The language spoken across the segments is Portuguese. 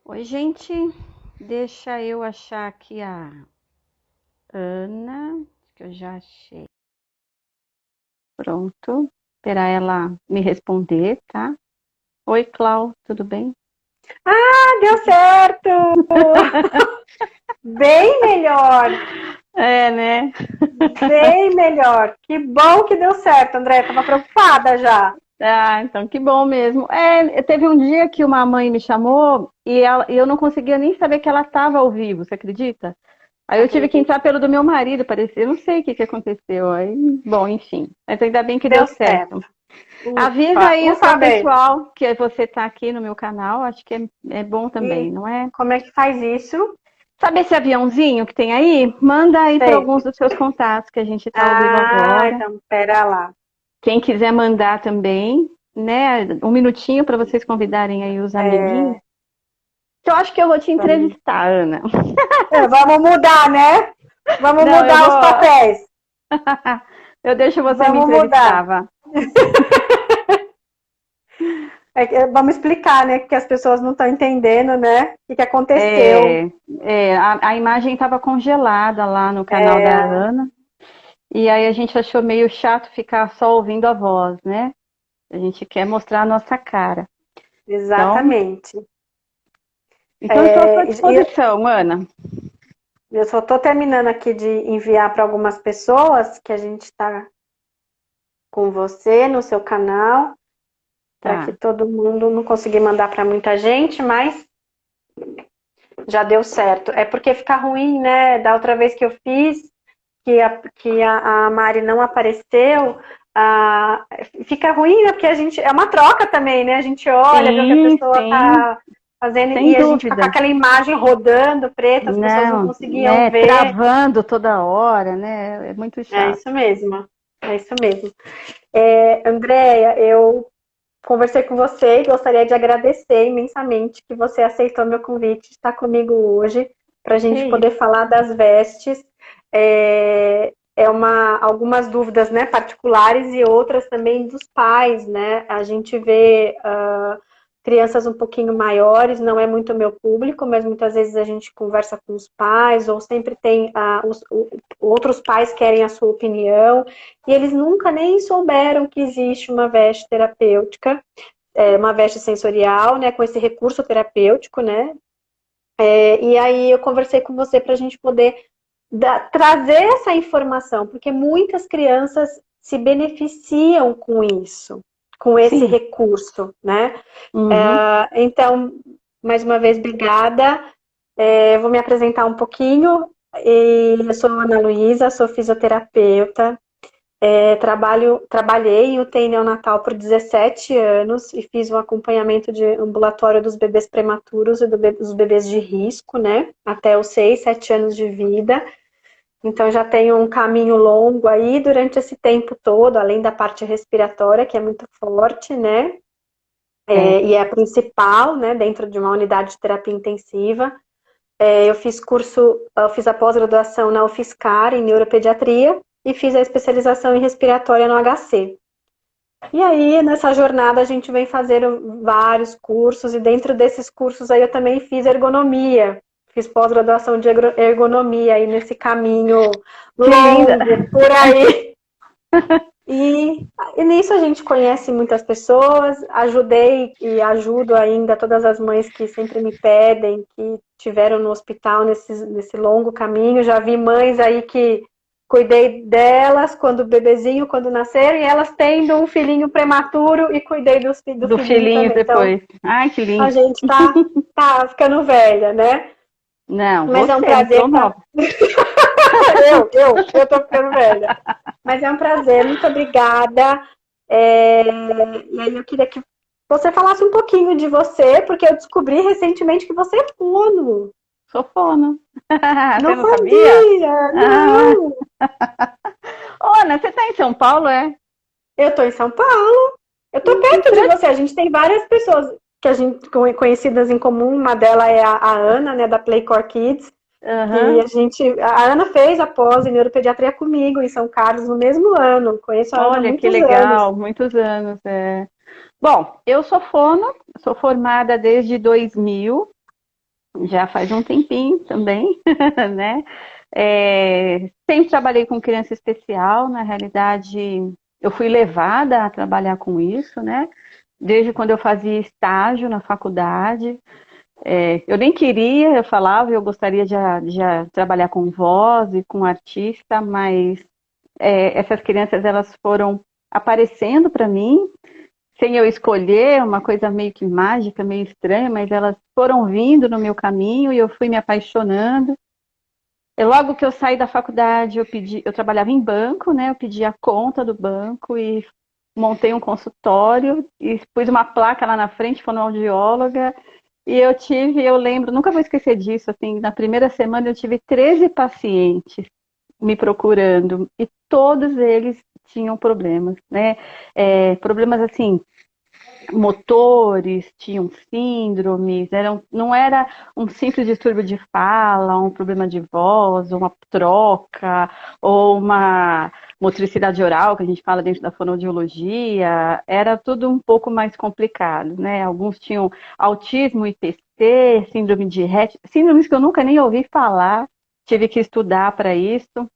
Oi, gente. Deixa eu achar aqui a Ana, que eu já achei. Pronto. Esperar ela me responder, tá? Oi, Clau, tudo bem? Deu certo! Bem melhor, É, né? bem melhor. Que bom que deu certo, André. Tava preocupada já. Ah, então que bom mesmo. Teve um dia que uma mãe me chamou e eu não conseguia nem saber que ela estava ao vivo, você acredita? Aí eu tive que Acredito. entrar pelo do meu marido, parecia, eu não sei o que aconteceu. Aí, bom, enfim. Mas ainda bem que deu Deu certo. certo. Avisa Ufa, aí só, ufa bem. pessoal, que você está aqui no meu canal. Acho que é bom também, E não é? como é que faz isso? Sabe esse aviãozinho que tem aí? Manda aí para Sei. alguns dos seus contatos, que a gente está ao vivo Ah, agora. então pera lá. Quem quiser mandar também, né? Um minutinho para vocês convidarem aí os amiguinhos. É, Eu acho que eu vou te vamos, entrevistar, Ana. vamos mudar, né? Vamos Não, eu mudar os vou. papéis. Eu deixo você me Vamos entrevistar, mudar. vá. Vamos explicar, né? Que as pessoas não estão entendendo, né? O que aconteceu. A imagem estava congelada lá no canal da É, Ana. E aí a gente achou meio chato ficar só ouvindo a voz, né? A gente quer mostrar a nossa cara. Então, exatamente. então eu estou à sua É, disposição, Ana. eu só estou terminando aqui de enviar para algumas pessoas que a gente está com você no seu canal, para que Tá. todo mundo não conseguir mandar para muita gente, mas já deu certo. É porque fica ruim, né? Da outra vez que eu fiz, que a Mari não apareceu, fica ruim, né? Porque a gente é uma troca também, né? A gente olha, vê o que a Sim, pessoa sim, está fazendo sem e a gente fica com dúvida. aquela imagem rodando preta, as pessoas não Não, conseguiam né? ver. Travando toda hora, né? É muito É chato. isso mesmo. É isso mesmo. Andréia, eu conversei com você e gostaria de agradecer imensamente que você aceitou meu convite de estar comigo hoje para a Que gente poder isso. falar das vestes. Algumas dúvidas, né, particulares e outras também dos pais, né? A gente vê crianças um pouquinho maiores, não é muito meu público, mas muitas vezes a gente conversa com os pais ou sempre tem outros pais querem a sua opinião e eles nunca nem souberam que existe uma veste terapêutica, uma veste sensorial, né, com esse recurso terapêutico, né? E aí eu conversei com você para a gente poder trazer essa informação, porque muitas crianças se beneficiam com isso, com esse Sim. recurso, né? Uhum. Então, mais uma vez, obrigada. Vou me apresentar um pouquinho. Eu sou Ana Luísa, sou fisioterapeuta, trabalhei em UTI neonatal por 17 anos e fiz um acompanhamento de ambulatório dos bebês prematuros e dos bebês de risco, né? Até os 6, 7 anos de vida. Então já tenho um caminho longo aí durante esse tempo todo, além da parte respiratória, que é muito forte, né? É. E é a principal, né? Dentro de uma unidade de terapia intensiva. Eu fiz a pós-graduação na UFSCar em neuropediatria e fiz a especialização em respiratória no HC. E aí, nessa jornada, a gente vem fazendo vários cursos, e dentro desses cursos aí eu também fiz ergonomia. Fiz pós-graduação de ergonomia aí nesse caminho Que linda. longo por aí. E, e nisso a gente conhece muitas pessoas, ajudei e ajudo ainda todas as mães que sempre me pedem, que tiveram no hospital nesse longo caminho. Já vi mães aí que cuidei delas quando bebezinho, quando nasceram, e elas tendo um filhinho prematuro e cuidei do Do filhinho filhinho também. Então, depois. Ai, que a lindo. gente tá ficando velha, né? Não, Mas é um você, eu prazer sou estar. nova. Eu tô ficando velha. Mas é um prazer, muito obrigada. E aí eu queria que você falasse um pouquinho de você, porque eu descobri recentemente que você é fono. Sou fono. Você Não não sabia? sabia, Ah. não. Ô, Ana, você tá em São Paulo, é? Eu tô em São Paulo. Eu tô Que perto de interessante. você. A gente tem várias pessoas que a gente conhecidas em comum. Uma delas é a Ana, né, da Playcore Kids. Que Aham. a Ana fez a pós em neuropediatria comigo em São Carlos no mesmo ano. Conheço a Ana há Olha que muitos anos. legal, muitos anos. É. Bom, eu sou fono, sou formada desde 2000 já faz um tempinho também, né? Sempre trabalhei com criança especial, na realidade, eu fui levada a trabalhar com isso, né? Desde quando eu fazia estágio na faculdade. Eu nem queria, eu falava, eu gostaria de trabalhar com voz e com artista, mas essas crianças elas foram aparecendo para mim, sem eu escolher, uma coisa meio que mágica, meio estranha, mas elas foram vindo no meu caminho e eu fui me apaixonando. Logo que eu saí da faculdade, eu trabalhava em banco, né? Eu pedi a conta do banco e montei um consultório e pus uma placa lá na frente, fonoaudióloga. E eu lembro, nunca vou esquecer disso, assim, na primeira semana eu tive 13 pacientes me procurando e todos eles tinham problemas, né? Problemas assim, motores, tinham síndromes, não era um simples distúrbio de fala, um problema de voz, uma troca, ou uma motricidade oral, que a gente fala dentro da fonoaudiologia, era tudo um pouco mais complicado, né? Alguns tinham autismo, IPC, síndrome de Rett, síndromes que eu nunca nem ouvi falar, tive que estudar para isso.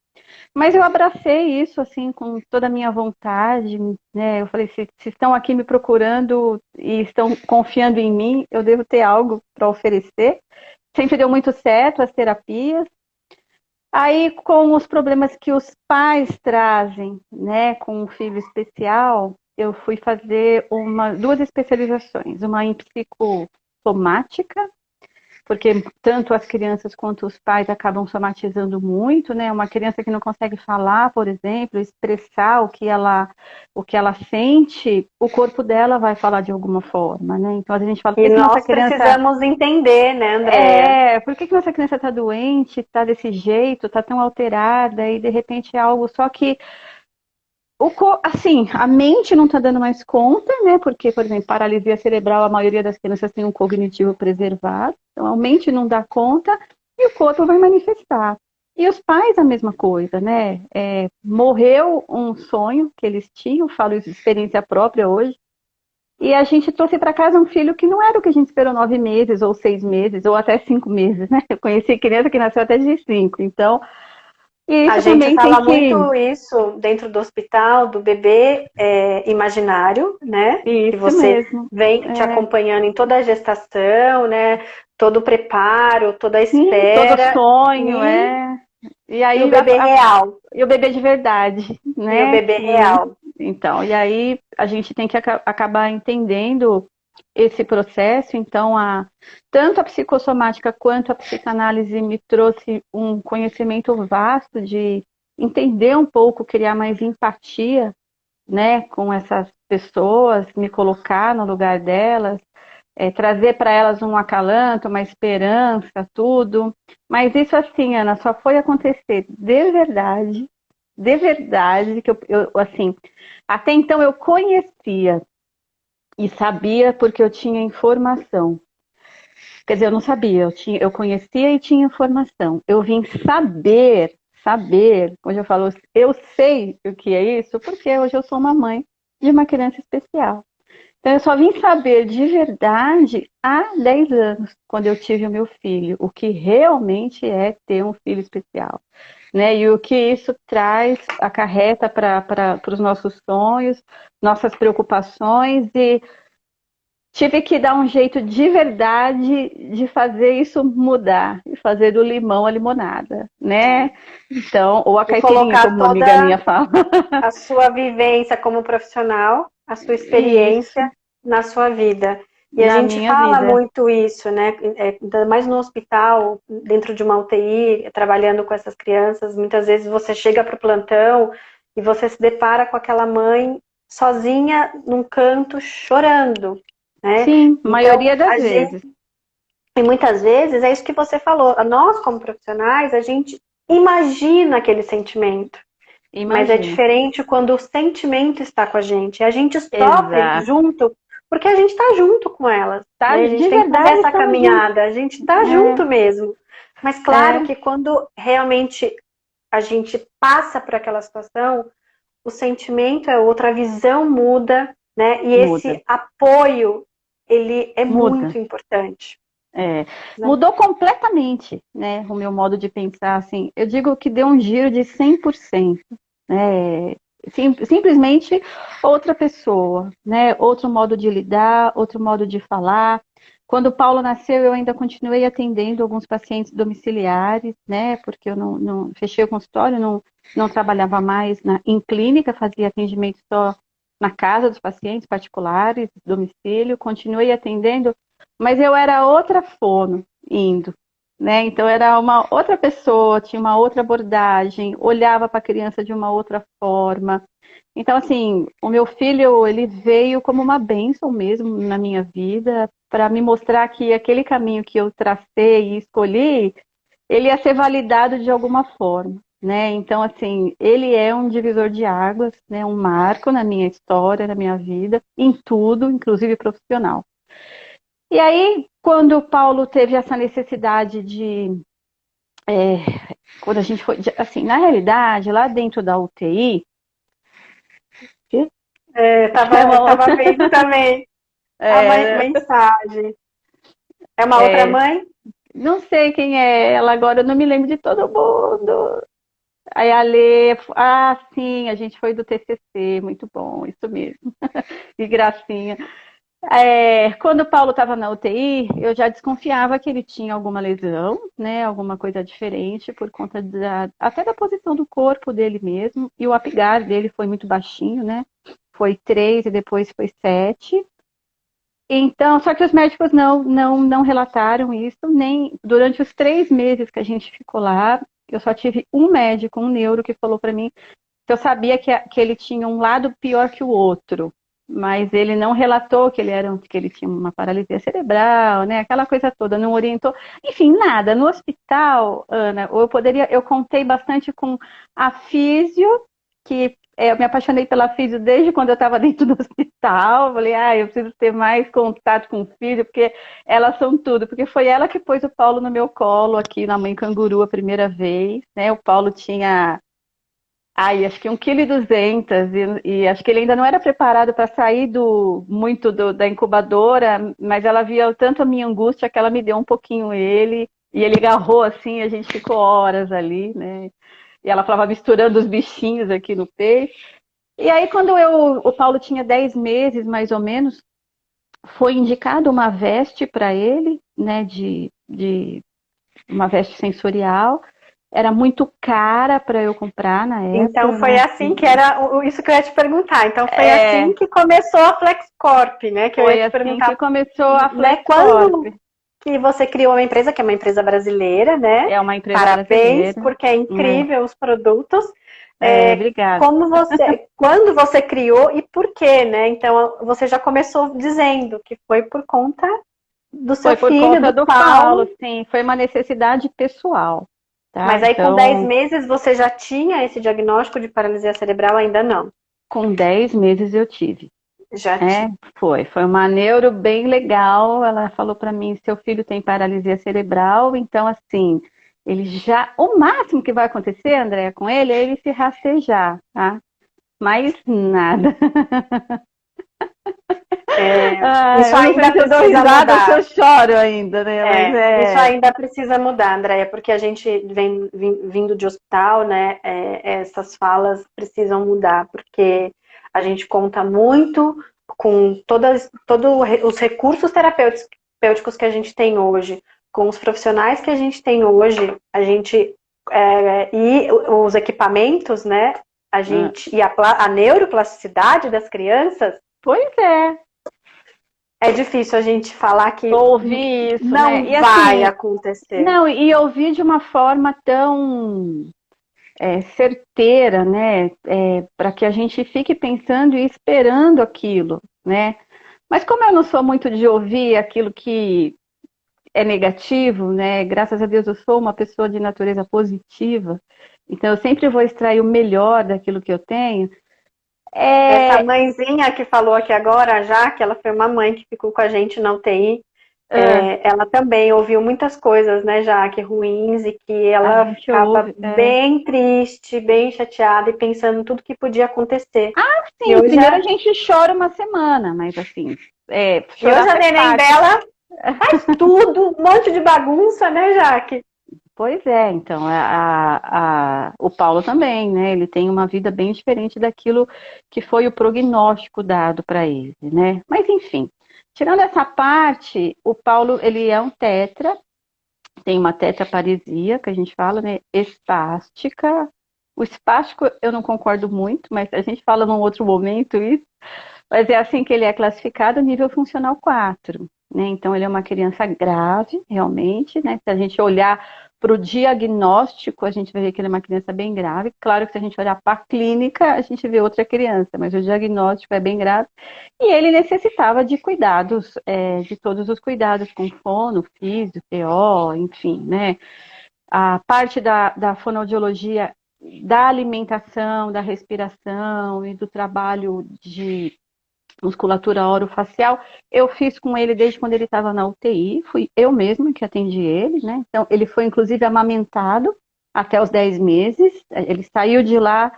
Mas eu abracei isso, assim, com toda a minha vontade, né? Eu falei, se estão aqui me procurando e estão confiando em mim, eu devo ter algo para oferecer. Sempre deu muito certo as terapias. Aí, com os problemas que os pais trazem, né, com um filho especial, eu fui fazer duas especializações, uma em psicossomática, porque tanto as crianças quanto os pais acabam somatizando muito, né? Uma criança que não consegue falar, por exemplo, expressar o que ela sente, o corpo dela vai falar de alguma forma, né? Então a gente fala, por E que que nossa nós criança precisamos entender, né, Andréia? por que que nossa criança está doente, está desse jeito, está tão alterada e de repente é algo só que assim, a mente não está dando mais conta, né? Porque, por exemplo, paralisia cerebral, a maioria das crianças tem um cognitivo preservado, então a mente não dá conta e o corpo vai manifestar. E os pais, a mesma coisa, né? Morreu um sonho que eles tinham, falo isso de experiência própria hoje, e a gente trouxe para casa um filho que não era o que a gente esperou 9 meses, ou 6 meses, ou até 5 meses, né? Eu conheci criança que nasceu até de 5, então, e A isso gente também tem fala que. muito isso dentro do hospital, do bebê imaginário, né? Que Isso você mesmo. vem te acompanhando em toda a gestação, né? Todo o preparo, toda a Sim, todo espera sonho, e, E e o aí bebê real, e o bebê de verdade, e o né? bebê real. Então, e aí a gente tem que acabar entendendo esse processo. Então, tanto a psicossomática quanto a psicanálise me trouxe um conhecimento vasto de entender um pouco, criar mais empatia, né, com essas pessoas, me colocar no lugar delas, trazer para elas um acalanto, uma esperança, tudo. Mas isso assim, Ana, só foi acontecer de verdade, que assim, até então eu conhecia e sabia porque eu tinha informação. Quer dizer, eu não sabia, eu conhecia e tinha informação. Eu vim saber, hoje eu falo, eu sei o que é isso, porque hoje eu sou uma mãe de uma criança especial. Então, eu só vim saber de verdade há 10 anos, quando eu tive o meu filho, o que realmente é ter um filho especial, né? E o que isso traz, acarreta para os nossos sonhos, nossas preocupações, e tive que dar um jeito de verdade de fazer isso mudar, e fazer do limão a limonada, né? Então, ou a E caipirinha, colocar como uma amiga toda minha fala. a sua vivência como profissional, a sua Isso, experiência na sua vida. E a na gente minha fala vida. muito isso, né? Ainda mais no hospital, dentro de uma UTI, trabalhando com essas crianças, muitas vezes você chega para o plantão e você se depara com aquela mãe sozinha num canto chorando, né? Sim, Então, maioria das a gente, vezes. e muitas vezes é isso que você falou, nós como profissionais, a gente imagina aquele sentimento. Mas é Imagina. diferente quando o sentimento está com a gente. A gente sofre Exato. junto, porque a gente está junto com elas, Tá, né? A gente de tem que fazer verdade essa estamos juntos. caminhada, a gente está junto mesmo. Mas claro É, que quando realmente a gente passa por aquela situação, o sentimento é outra, a visão muda, né? E muda, esse apoio, ele é muda. muito importante. Mudou completamente, né, o meu modo de pensar, assim, eu digo que deu um giro de 100%, né, simplesmente outra pessoa, né, outro modo de lidar, outro modo de falar. Quando o Paulo nasceu, eu ainda continuei atendendo alguns pacientes domiciliares, né, porque eu não fechei o consultório, não trabalhava mais em clínica, fazia atendimento só na casa dos pacientes particulares, domicílio, continuei atendendo, mas eu era outra fono indo, né? Então era uma outra pessoa, tinha uma outra abordagem, olhava para a criança de uma outra forma. Então, assim, o meu filho, ele veio como uma bênção mesmo na minha vida, para me mostrar que aquele caminho que eu tracei e escolhi, ele ia ser validado de alguma forma, né? Então, assim, ele é um divisor de águas, né? Um marco na minha história, na minha vida, em tudo, inclusive profissional. E aí, quando o Paulo teve essa necessidade é, quando a gente foi, assim, na realidade, lá dentro da UTI, Tava vendo também a mensagem. É uma outra mãe? Não sei quem é ela agora, eu não me lembro de todo mundo. Aí a Lê, sim, a gente foi do TCC, muito bom, isso mesmo. Que gracinha. Quando o Paulo estava na UTI, eu já desconfiava que ele tinha alguma lesão, né, alguma coisa diferente, por conta até da posição do corpo dele mesmo, e o Apgar dele foi muito baixinho, né, foi 3 e depois foi 7. Então, só que os médicos não relataram isso, nem durante os 3 meses que a gente ficou lá, eu só tive um médico, um neuro, que falou para mim que eu sabia que ele tinha um lado pior que o outro, mas ele não relatou que ele tinha uma paralisia cerebral, né? Aquela coisa toda, não orientou, enfim, nada. No hospital, Ana, eu contei bastante com a físio, que eu me apaixonei pela físio desde quando eu estava dentro do hospital. Falei, eu preciso ter mais contato com o físio, porque elas são tudo. Porque foi ela que pôs o Paulo no meu colo aqui na Mãe Canguru a primeira vez, né? O Paulo tinha acho que 1,2 kg e acho que ele ainda não era preparado para sair da incubadora, mas ela via tanto a minha angústia que ela me deu um pouquinho ele, e ele agarrou assim, a gente ficou horas ali, né? E ela falava misturando os bichinhos aqui no peito. E aí quando o Paulo tinha 10 meses, mais ou menos, foi indicado uma veste para ele, né, de uma veste sensorial. Era muito cara para eu comprar na época. Então foi assim que era isso que eu ia te perguntar. Então foi assim que começou a FlexCorp, né? Que foi eu ia te perguntar. Que começou a FlexCorp. Quando que você criou uma empresa, que é uma empresa brasileira, né? É uma empresa brasileira. Parabéns, porque é incrível os produtos. Obrigada. Quando você criou e por quê, né? Então você já começou dizendo que foi por conta do seu filho, foi por conta do Paulo, sim. Foi uma necessidade pessoal. Tá? Mas aí com 10 meses você já tinha esse diagnóstico de paralisia cerebral? Ainda não? Com 10 meses eu tive. Já tinha. Foi uma neuro bem legal. Ela falou para mim, seu filho tem paralisia cerebral, então assim, o máximo que vai acontecer, Andréa, com ele é ele se rastejar, tá? Mais nada. Isso ainda precisa mudar. Eu choro ainda, né? Isso ainda precisa mudar, Andréia, porque a gente vem vindo de hospital, né? Essas falas precisam mudar, porque a gente conta muito com todos os recursos terapêuticos que a gente tem hoje, com os profissionais que a gente tem hoje, e os equipamentos, né? E a neuroplasticidade das crianças. Pois é. É difícil a gente falar que ouvir isso, não né? vai acontecer. Não, e ouvir de uma forma tão certeira, né? Para que a gente fique pensando e esperando aquilo, né? Mas como eu não sou muito de ouvir aquilo que é negativo, né? Graças a Deus eu sou uma pessoa de natureza positiva, então eu sempre vou extrair o melhor daquilo que eu tenho. Essa mãezinha que falou aqui agora, já que ela foi uma mãe que ficou com a gente na UTI, ela também ouviu muitas coisas, né, Jaque, ruins, e que ela ficava bem triste, bem chateada e pensando em tudo que podia acontecer. Sim, primeiro a gente chora uma semana, mas assim... e hoje a neném dela Faz tudo, um monte de bagunça, né, Jaque? Pois é, então, o Paulo também, né? Ele tem uma vida bem diferente daquilo que foi o prognóstico dado para ele, né? Mas, enfim, tirando essa parte, o Paulo, ele é um tetra, tem uma tetraparesia, que a gente fala, né? Espástica. O espástico eu não concordo muito, mas a gente fala num outro momento isso. Mas é assim que ele é classificado, nível funcional 4, né? Então, ele é uma criança grave, realmente, né? Se a gente olhar para o diagnóstico, a gente vai ver que ele é uma criança bem grave. Claro que se a gente olhar para a clínica, a gente vê outra criança, mas o diagnóstico é bem grave. E ele necessitava de cuidados, de todos os cuidados, com fono, físio, PO, enfim, né? A parte da fonoaudiologia, da alimentação, da respiração e do trabalho de musculatura orofacial, eu fiz com ele desde quando ele estava na UTI, fui eu mesma que atendi ele, né? Então, ele foi inclusive amamentado até os 10 meses, ele saiu de lá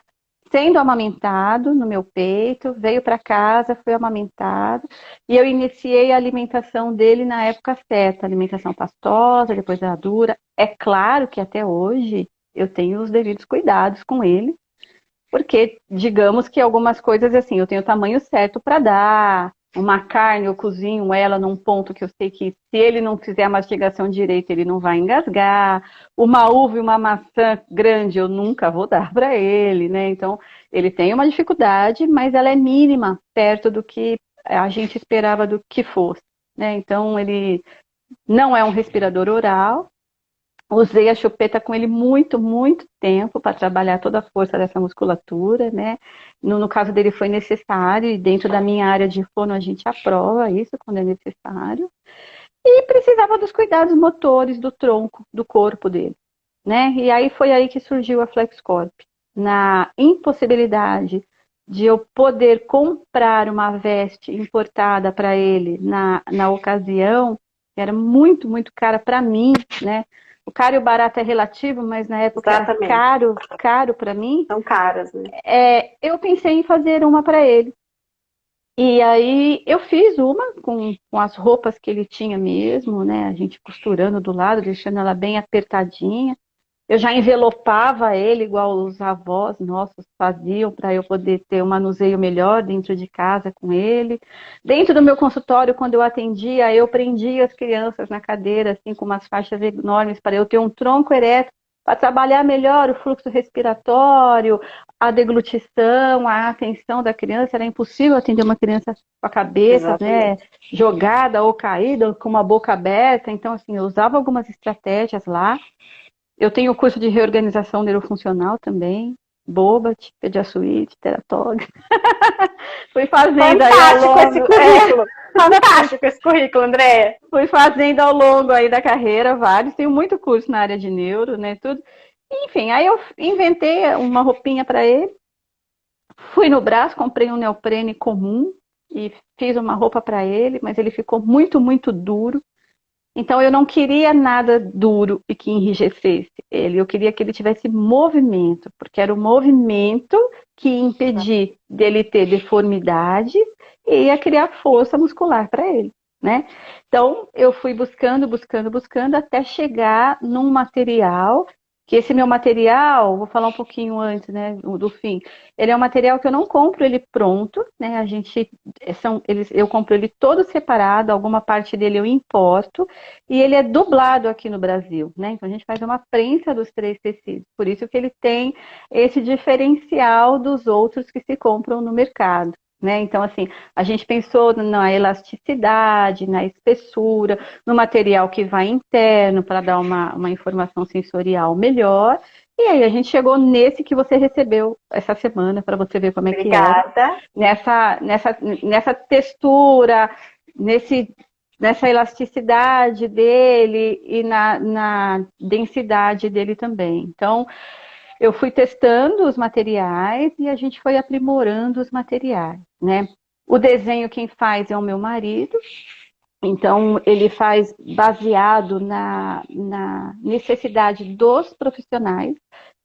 sendo amamentado no meu peito, veio para casa, foi amamentado, e eu iniciei a alimentação dele na época certa, alimentação pastosa, depois a dura. É claro que até hoje eu tenho os devidos cuidados com ele, porque, digamos que algumas coisas, assim, eu tenho o tamanho certo para dar. Uma carne, eu cozinho ela num ponto que eu sei que se ele não fizer a mastigação direita, ele não vai engasgar. Uma uva e uma maçã grande eu nunca vou dar para ele, né? Então, ele tem uma dificuldade, mas ela é mínima perto do que a gente esperava do que fosse, né? Então, ele não é um respirador oral. Usei a chupeta com ele muito, muito tempo para trabalhar toda a força dessa musculatura, né? No caso dele foi necessário, e dentro da minha área de fono a gente aprova isso quando é necessário. E precisava dos cuidados motores do tronco, do corpo dele, né? E aí foi aí que surgiu a FlexCorp. Na impossibilidade de eu poder comprar uma veste importada para ele na ocasião, que era muito, muito cara para mim, né? O caro e o barato é relativo, mas na época era Exatamente. caro, caro para mim. São caras, né? Eu pensei em fazer uma para ele. E aí eu fiz uma com as roupas que ele tinha mesmo, né? A gente costurando do lado, deixando ela bem apertadinha. Eu já envelopava ele igual os avós nossos faziam para eu poder ter um manuseio melhor dentro de casa com ele. Dentro do meu consultório, quando eu atendia, eu prendia as crianças na cadeira, assim, com umas faixas enormes para eu ter um tronco ereto para trabalhar melhor o fluxo respiratório, a deglutição, a atenção da criança. Era impossível atender uma criança com a cabeça, né, jogada ou caída, com uma boca aberta. Então, assim, eu usava algumas estratégias lá. Eu tenho o curso de reorganização neurofuncional também, Bobat, Pediasuíte, Teratog. Fui fazendo aí ao Fantástico esse longo. currículo. Fantástico esse currículo, Andréia. Fui fazendo ao longo aí da carreira vários. Tenho muito curso na área de neuro, né? Tudo. Enfim, aí eu inventei uma roupinha para ele. Fui no braço, comprei um neoprene comum e fiz uma roupa para ele, mas ele ficou muito, muito duro. Então eu não queria nada duro e que enrijecesse ele. Eu queria que ele tivesse movimento, porque era o movimento que ia impedir dele ter deformidade e ia criar força muscular para ele, né? Então eu fui buscando, buscando, buscando até chegar num material que esse meu material, vou falar um pouquinho antes, né, do fim. Ele é um material que eu não compro ele pronto, né? Eu compro ele todo separado, alguma parte dele eu importo. E ele é dublado aqui no Brasil, né? Então a gente faz uma prensa dos 3 tecidos. Por isso que ele tem esse diferencial dos outros que se compram no mercado, né? Então, assim, a gente pensou na elasticidade, na espessura, no material que vai interno para dar uma informação sensorial melhor. E aí a gente chegou nesse que você recebeu essa semana para você ver como é que era. Obrigada. Nessa textura, nessa elasticidade dele e na densidade dele também. Então, eu fui testando os materiais e a gente foi aprimorando os materiais, né? O desenho quem faz é o meu marido, então ele faz baseado na necessidade dos profissionais.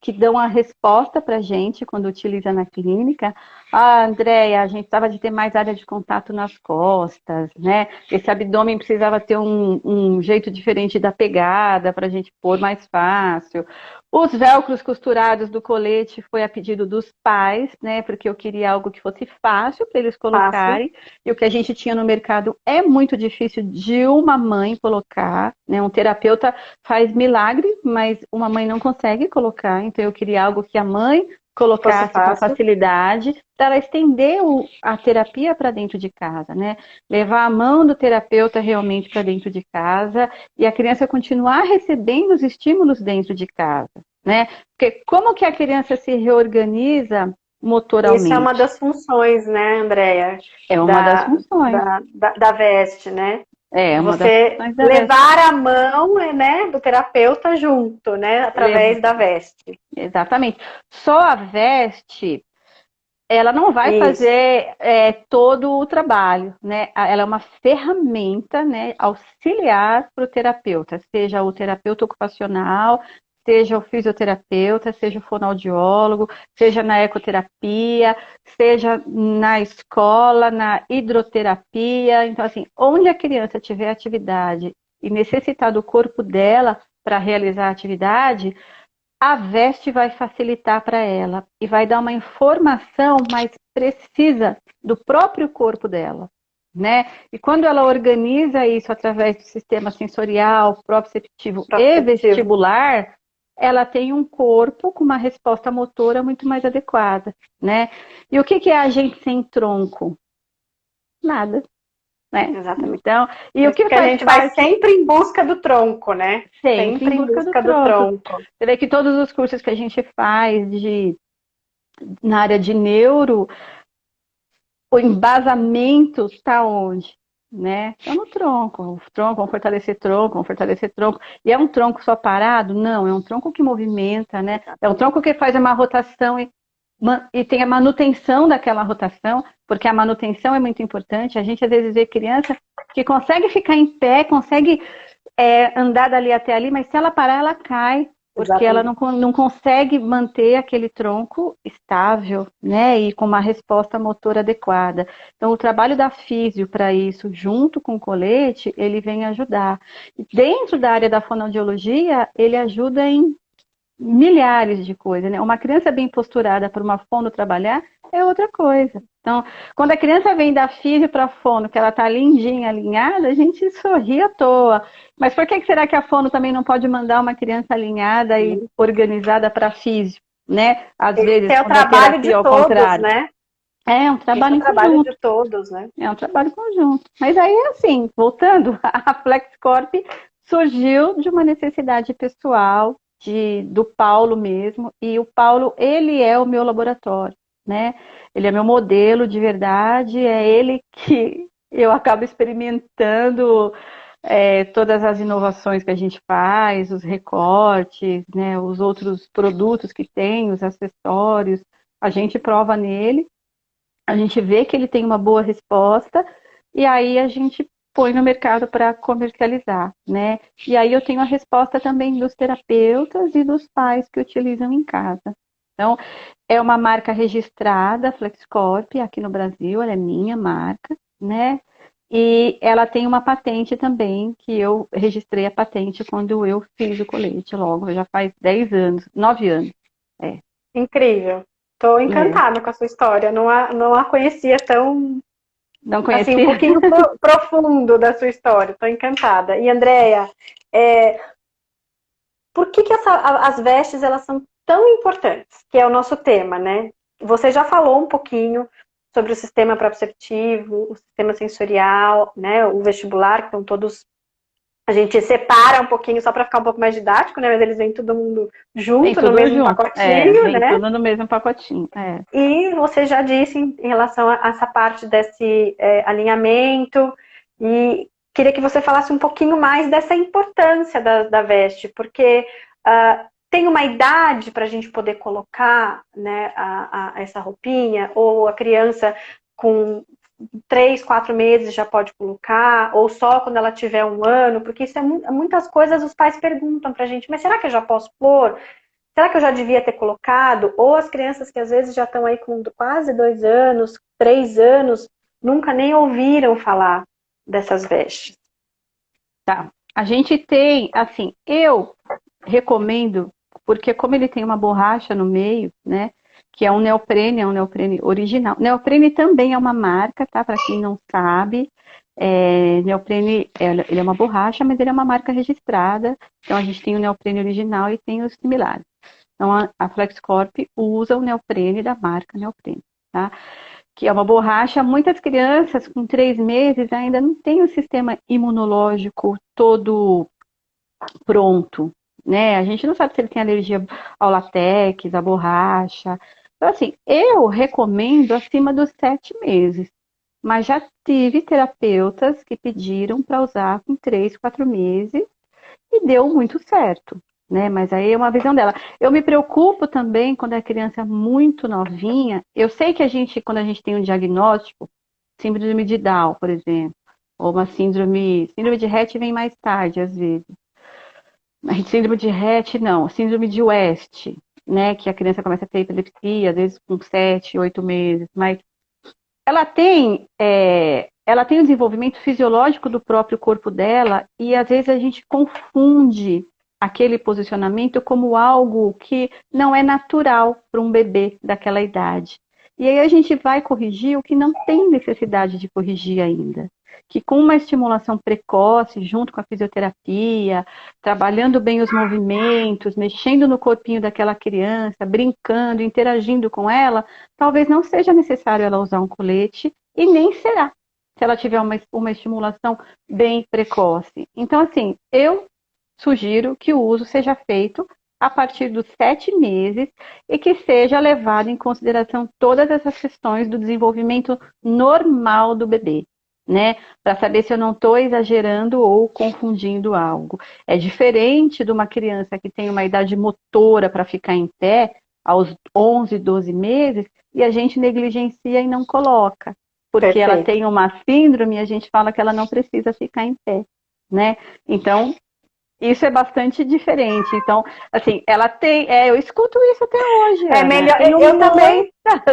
que dão a resposta para a gente quando utiliza na clínica. Ah, Andréia, a gente precisava de ter mais área de contato nas costas, né? Esse abdômen precisava ter um jeito diferente da pegada para a gente pôr mais fácil. Os velcros costurados do colete foi a pedido dos pais, né? Porque eu queria algo que fosse fácil para eles colocarem. E o que a gente tinha no mercado é muito difícil de uma mãe colocar, né? Um terapeuta faz milagre, mas uma mãe não consegue colocar. Então eu queria algo que a mãe colocasse com facilidade para ela estender a terapia para dentro de casa, né? Levar a mão do terapeuta realmente para dentro de casa e a criança continuar recebendo os estímulos dentro de casa, né? Porque como que a criança se reorganiza motoralmente? Isso é uma das funções, né, Andréia? É uma das funções. Da VEST, né? É uma Você das funções da levar a mão, né, do terapeuta junto, né, através da VEST. Exatamente. Só a VEST, ela não vai fazer todo o trabalho, né? Ela é uma ferramenta, né, auxiliar para o terapeuta, seja o terapeuta ocupacional, seja o fisioterapeuta, seja o fonoaudiólogo, seja na ecoterapia, seja na escola, na hidroterapia. Então, assim, onde a criança tiver atividade e necessitar do corpo dela para realizar a atividade, a VEST vai facilitar para ela e vai dar uma informação mais precisa do próprio corpo dela, né? E quando ela organiza isso através do sistema sensorial, proprioceptivo e vestibular, ela tem um corpo com uma resposta motora muito mais adequada, né? E o que é a gente sem tronco? Nada. Né? Exatamente. Então, e o que a gente vai sempre em busca do tronco, né? Sempre em busca do tronco. Você vê que todos os cursos que a gente faz na área de neuro, o embasamento está onde? Né? Está no tronco. O tronco, vamos fortalecer tronco, vamos fortalecer tronco. E é um tronco só parado? Não, é um tronco que movimenta, né? É um tronco que faz uma rotação e tem a manutenção daquela rotação, porque a manutenção é muito importante. A gente às vezes vê criança que consegue ficar em pé, consegue andar dali até ali, mas se ela parar, ela cai, porque ela não consegue manter aquele tronco estável, né, e com uma resposta motora adequada. Então, o trabalho da físio para isso, junto com o colete, ele vem ajudar. E dentro da área da fonoaudiologia, ele ajuda em milhares de coisas, né? Uma criança bem posturada para uma fono trabalhar é outra coisa. Então, quando a criança vem da físio para a fono, que ela está lindinha, alinhada, a gente sorri à toa. Mas por que será que a fono também não pode mandar uma criança alinhada e organizada para a físio, né? Às vezes, é o trabalho de todos, contrário. Né? É um trabalho em conjunto. De todos, né? É um trabalho conjunto. Mas aí, assim, voltando, a FlexCorp surgiu de uma necessidade pessoal, do Paulo mesmo, e o Paulo, ele é o meu laboratório, né? Ele é meu modelo de verdade, é ele que eu acabo experimentando todas as inovações que a gente faz, os recortes, né? Os outros produtos que tem, os acessórios, a gente prova nele, a gente vê que ele tem uma boa resposta, e aí a gente põe no mercado para comercializar, né? E aí eu tenho a resposta também dos terapeutas e dos pais que utilizam em casa. Então, é uma marca registrada, FlexCorp, aqui no Brasil, ela é minha marca, né? E ela tem uma patente também, que eu registrei a patente quando eu fiz o colete logo, já faz 10 anos, 9 anos. Incrível. Estou encantada com a sua história, não a conhecia tão... Não conhecia. Assim, um pouquinho profundo da sua história. Estou encantada. E, Andréia, por que as vestes elas são tão importantes? Que é o nosso tema, né? Você já falou um pouquinho sobre o sistema proprioceptivo, o sistema sensorial, né? O vestibular, que estão todos... A gente separa um pouquinho só para ficar um pouco mais didático, né? Mas eles vêm todo mundo junto, no mesmo pacotinho, vem né? tudo no mesmo pacotinho. E você já disse em relação a essa parte desse alinhamento, e queria que você falasse um pouquinho mais dessa importância da veste, porque tem uma idade para a gente poder colocar, né, essa roupinha, ou a criança com 3, 4 meses já pode colocar, ou só quando ela tiver 1 ano, porque isso muitas coisas os pais perguntam pra gente, mas será que eu já posso pôr? será que eu já devia ter colocado? Ou as crianças que às vezes já estão aí com quase 2 anos, 3 anos, nunca nem ouviram falar dessas vestes. Tá. A gente tem, assim, eu recomendo, porque como ele tem uma borracha no meio, né? Que é um neoprene original. Neoprene também é uma marca, tá? Para quem não sabe. Neoprene, ele é uma borracha, mas ele é uma marca registrada. Então a gente tem o neoprene original e tem os similares. Então a FlexCorp usa o neoprene da marca Neoprene, tá? Que é uma borracha. Muitas crianças com 3 meses ainda não têm o sistema imunológico todo pronto, né? A gente não sabe se ele tem alergia ao látex, à borracha. Então, assim, eu recomendo acima dos 7 meses. Mas já tive terapeutas que pediram para usar com 3, 4 meses e deu muito certo, né? Mas aí é uma visão dela. Eu me preocupo também quando a criança é muito novinha. Eu sei que quando a gente tem um diagnóstico, síndrome de Down, por exemplo, ou uma síndrome de Rett vem mais tarde, às vezes. Mas síndrome de Rett, não, síndrome de West, né? Que a criança começa a ter epilepsia, às vezes com 7, 8 meses, mas ela tem o desenvolvimento fisiológico do próprio corpo dela e às vezes a gente confunde aquele posicionamento como algo que não é natural para um bebê daquela idade. E aí a gente vai corrigir o que não tem necessidade de corrigir ainda. Que com uma estimulação precoce, junto com a fisioterapia, trabalhando bem os movimentos, mexendo no corpinho daquela criança, brincando, interagindo com ela, talvez não seja necessário ela usar um colete e nem será, se ela tiver uma estimulação bem precoce. Então, assim, eu sugiro que o uso seja feito a partir dos 7 meses e que seja levado em consideração todas essas questões do desenvolvimento normal do bebê, né? Para saber se eu não estou exagerando ou confundindo algo. É diferente de uma criança que tem uma idade motora para ficar em pé aos 11, 12 meses e a gente negligencia e não coloca. Porque Perfeito. ela tem uma síndrome e a gente fala que ela não precisa ficar em pé, né? Então, isso é bastante diferente. Então, assim, ela tem. Eu escuto isso até hoje. É Ana. melhor. Tenho Eu também.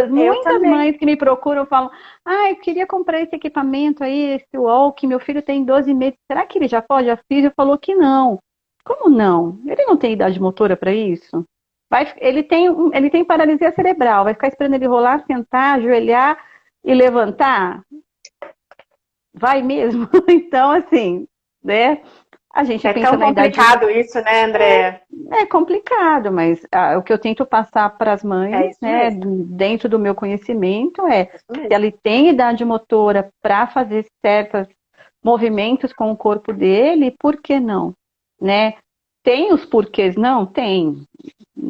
muitas mães que me procuram falam: eu queria comprar esse equipamento aí, esse UOL, que meu filho tem 12 meses. Será que ele já pode? A Físio falou que não. Como não? Ele não tem idade motora para isso? Ele tem paralisia cerebral, vai ficar esperando ele rolar, sentar, ajoelhar e levantar? Vai mesmo? Então, assim, né? A gente pensa tão na idade. complicado isso, né, Andréa? É complicado, mas o que eu tento passar para as mães, né, dentro do meu conhecimento, se ela tem idade motora para fazer certos movimentos com o corpo dele, por que não? Né? Tem os porquês não? Tem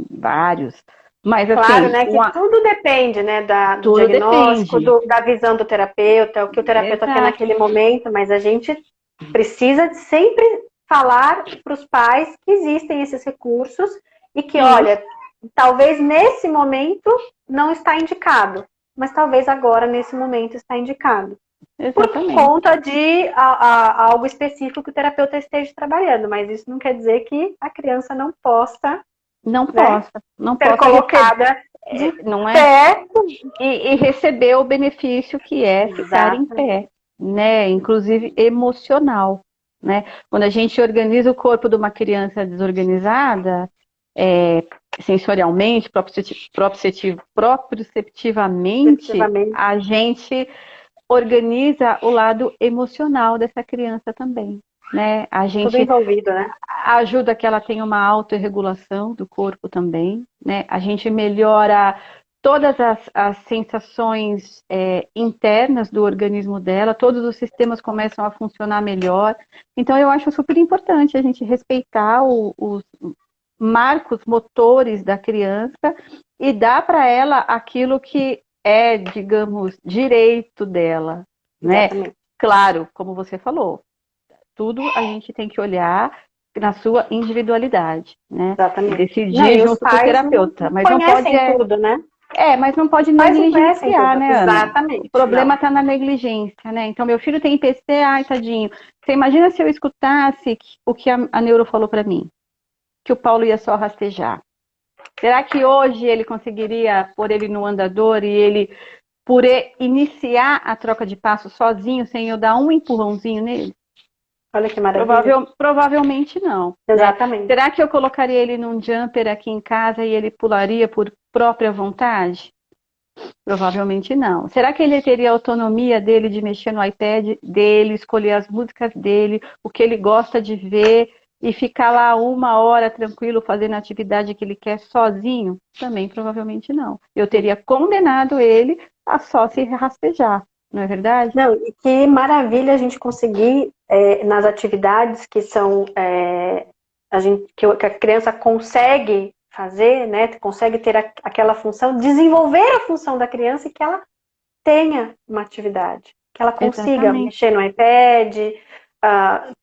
vários. Mas, claro, assim, né, que tudo depende, né, do tudo diagnóstico, depende. da visão do terapeuta, o que o terapeuta tem naquele momento, mas a gente precisa de sempre falar para os pais que existem esses recursos e que, olha, talvez nesse momento não está indicado, mas talvez agora, nesse momento, está indicado. Exatamente. Por conta de algo específico que o terapeuta esteja trabalhando, mas isso não quer dizer que a criança não possa não ser colocada não é? pé E receber o benefício que é ficar em pé, né? Inclusive emocional, né? Quando a gente organiza o corpo de uma criança desorganizada, sensorialmente, proprioceptivamente, a gente organiza o lado emocional dessa criança também, né? A gente tudo envolvido, né? Ajuda que ela tenha uma autorregulação do corpo também, né? A gente melhora todas as sensações internas do organismo dela, todos os sistemas começam a funcionar melhor. Então, eu acho super importante a gente respeitar os marcos motores da criança e dar para ela aquilo que é, digamos, direito dela, né? Claro, como você falou, tudo a gente tem que olhar na sua individualidade, né? Exatamente. Decidir junto com o terapeuta. Mas não pode tudo, né? mas não pode negligenciar, né, Ana? Exatamente. O problema está na negligência, né? Então, meu filho tem IPC, ai, tadinho. Você imagina se eu escutasse o que a neuro falou para mim? Que o Paulo ia só rastejar. Será que hoje ele conseguiria pôr ele no andador e ele por iniciar a troca de passo sozinho, sem eu dar um empurrãozinho nele? Olha que maravilha. Provavelmente não, né? Exatamente. Será que eu colocaria ele num jumper aqui em casa e ele pularia por própria vontade? Provavelmente não. Será que ele teria autonomia dele de mexer no iPad dele, escolher as músicas dele, o que ele gosta de ver e ficar lá 1 hora tranquilo fazendo a atividade que ele quer sozinho? Também provavelmente não. Eu teria condenado ele a só se rastejar, não é verdade? Não, e que maravilha a gente conseguir nas atividades que são que a criança consegue fazer, né? Consegue ter aquela função, desenvolver a função da criança e que ela tenha uma atividade, que ela consiga Exatamente. mexer no iPad,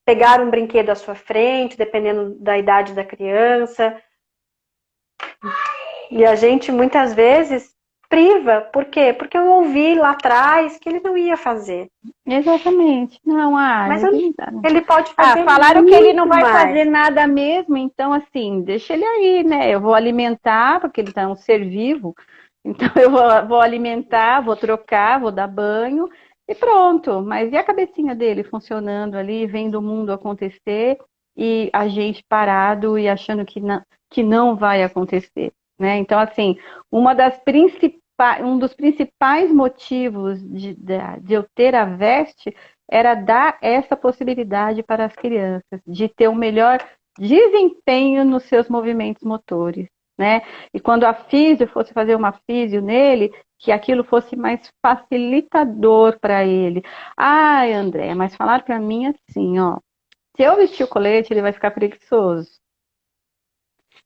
pegar um brinquedo à sua frente, dependendo da idade da criança. E a gente muitas vezes priva, por quê? Porque eu ouvi lá atrás que ele não ia fazer. Exatamente. Não, Mas ele ele pode fazer falaram que ele não vai mais. fazer nada mesmo, então assim, deixa ele aí, né? Eu vou alimentar, porque ele tá um ser vivo, então eu vou alimentar, vou trocar, vou dar banho e pronto. Mas e a cabecinha dele funcionando ali, vendo o mundo acontecer e a gente parado e achando que não vai acontecer, né? Então, assim, um dos principais motivos de eu ter a Veste era dar essa possibilidade para as crianças de ter um melhor desempenho nos seus movimentos motores, né? E quando a físio fosse fazer uma físio nele, que aquilo fosse mais facilitador para ele. Ai, André, mas falaram para mim assim, ó, se eu vestir o colete, ele vai ficar preguiçoso.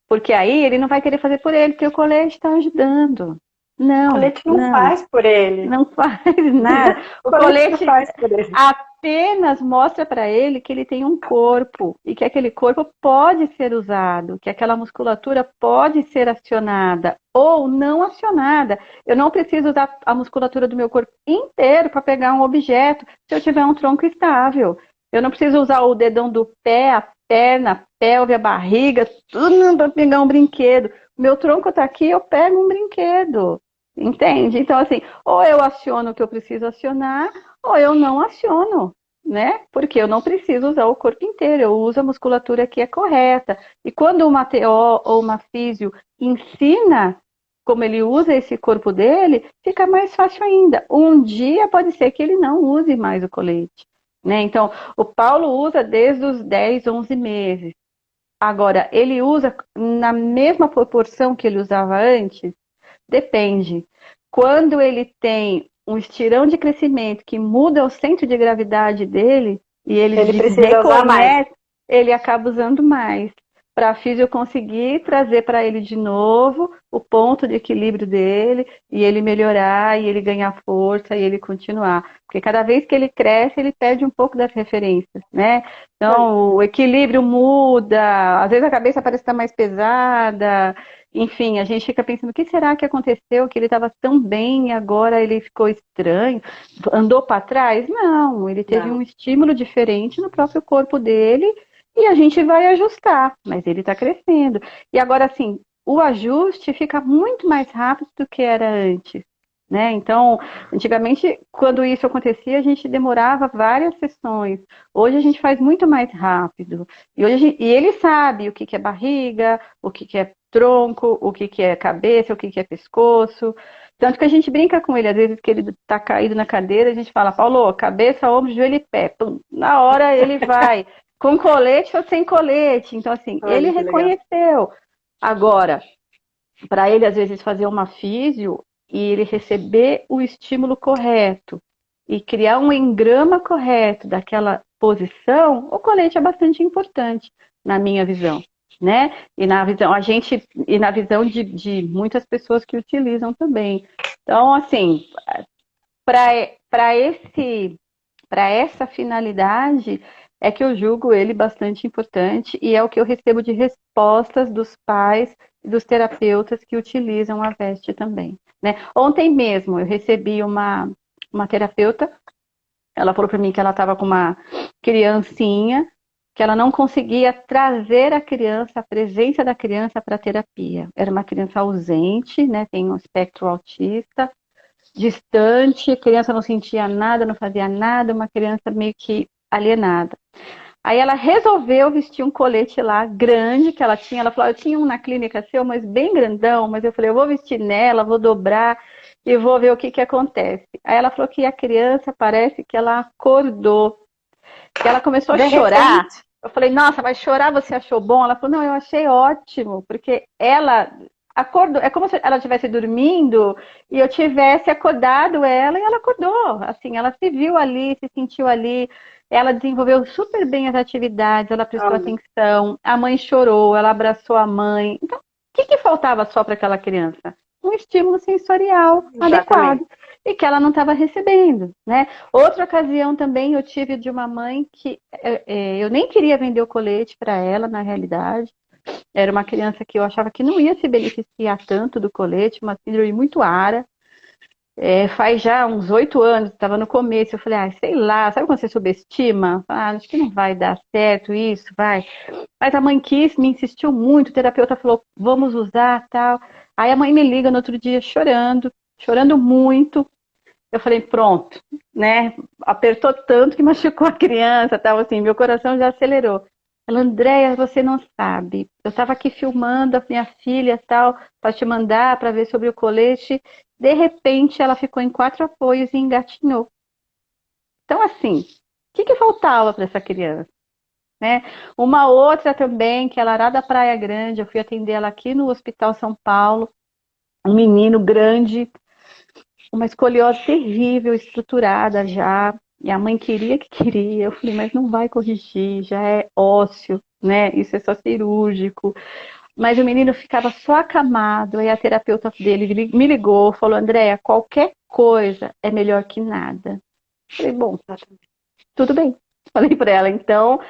Porque aí ele não vai querer fazer por ele, porque o colete está ajudando. O Não, colete não não. faz por ele. Não faz nada. O O colete não colete faz por ele. apenas mostra para ele que ele tem um corpo e que aquele corpo pode ser usado, que aquela musculatura pode ser acionada ou não acionada. Eu não preciso usar a musculatura do meu corpo inteiro para pegar um objeto se eu tiver um tronco estável. Eu não preciso usar o dedão do pé, a perna, a pelve, a barriga, tudo para pegar um brinquedo. Meu tronco está aqui, eu pego um brinquedo. Entende? Então, assim, ou eu aciono o que eu preciso acionar, ou eu não aciono, né? Porque eu não preciso usar o corpo inteiro, eu uso a musculatura que é correta. E quando uma TO ou uma físio ensina como ele usa esse corpo dele, fica mais fácil ainda. Um dia pode ser que ele não use mais o colete, né? Então, o Paulo usa desde os 10, 11 meses. Agora, ele usa na mesma proporção que ele usava antes? Depende. Quando ele tem um estirão de crescimento que muda o centro de gravidade dele e ele Precisa usar mais. reconhece, ele acaba usando mais. Para a físio conseguir trazer para ele de novo o ponto de equilíbrio dele e ele melhorar e ele ganhar força e ele continuar. Porque cada vez que ele cresce, ele perde um pouco das referências, né? Então, o equilíbrio muda, às vezes a cabeça parece estar mais pesada. Enfim, a gente fica pensando, o que será que aconteceu? Que ele estava tão bem e agora ele ficou estranho? Andou para trás? Não, ele teve um estímulo diferente no próprio corpo dele e a gente vai ajustar, mas ele está crescendo. E agora, assim, o ajuste fica muito mais rápido do que era antes, né? Então, antigamente, quando isso acontecia, a gente demorava várias sessões. Hoje a gente faz muito mais rápido. E ele sabe o que é barriga, o que é tronco, o que é cabeça, o que é pescoço. Tanto que a gente brinca com ele, às vezes que ele tá caído na cadeira, a gente fala, Paulo, cabeça, ombro, joelho e pé. Pum. Na hora ele vai, com colete ou sem colete. Então, assim, Olha, ele que legal. reconheceu. Agora, para ele, às vezes, fazer uma físio e ele receber o estímulo correto e criar um engrama correto daquela posição, o colete é bastante importante, na minha visão, né? E na visão de muitas pessoas que utilizam também. Então, assim, para essa finalidade é que eu julgo ele bastante importante e é o que eu recebo de respostas dos pais e dos terapeutas que utilizam a veste também, né? Ontem mesmo eu recebi uma terapeuta, ela falou para mim que ela estava com uma criancinha que ela não conseguia trazer a criança, a presença da criança para a terapia. Era uma criança ausente, né? Tem um espectro autista, distante, a criança não sentia nada, não fazia nada, uma criança meio que alienada. Aí ela resolveu vestir um colete lá, grande, que ela tinha. Ela falou, eu tinha um na clínica seu, mas bem grandão, mas eu falei, eu vou vestir nela, vou dobrar e vou ver o que acontece. Aí ela falou que a criança parece que ela acordou, que ela começou a chorar. Eu falei, nossa, mas chorar você achou bom? Ela falou, não, eu achei ótimo, porque ela acordou, é como se ela estivesse dormindo e eu tivesse acordado ela e ela acordou. Assim, ela se viu ali, se sentiu ali, ela desenvolveu super bem as atividades, ela prestou atenção, a mãe chorou, ela abraçou a mãe. Então, o que faltava só para aquela criança? Um estímulo sensorial adequado e que ela não estava recebendo, né? Outra ocasião também eu tive de uma mãe que eu nem queria vender o colete para ela, na realidade. Era uma criança que eu achava que não ia se beneficiar tanto do colete, uma síndrome muito rara. Faz já uns 8 anos, estava no começo, eu falei, sei lá, sabe quando você subestima? Acho que não vai dar certo isso, vai. Mas a mãe quis, me insistiu muito, o terapeuta falou, vamos usar, tal. Aí a mãe me liga no outro dia chorando, chorando muito. Eu falei, pronto, né? Apertou tanto que machucou a criança, tal, assim, meu coração já acelerou. Ela, Andréia, você não sabe. Eu estava aqui filmando a minha filha, tal, para te mandar, para ver sobre o colete. De repente, ela ficou em 4 apoios e engatinhou. Então, assim, o que faltava para essa criança? Né? Uma outra também, que ela era da Praia Grande, eu fui atender ela aqui no Hospital São Paulo. Um menino grande, uma escoliose terrível, estruturada já. E a mãe queria que queria. Eu falei, mas não vai corrigir, já é ósseo, né? Isso é só cirúrgico. Mas o menino ficava só acamado. Aí a terapeuta dele me ligou, falou, Andréia, qualquer coisa é melhor que nada. Eu falei, bom, tudo bem. Falei para ela, então,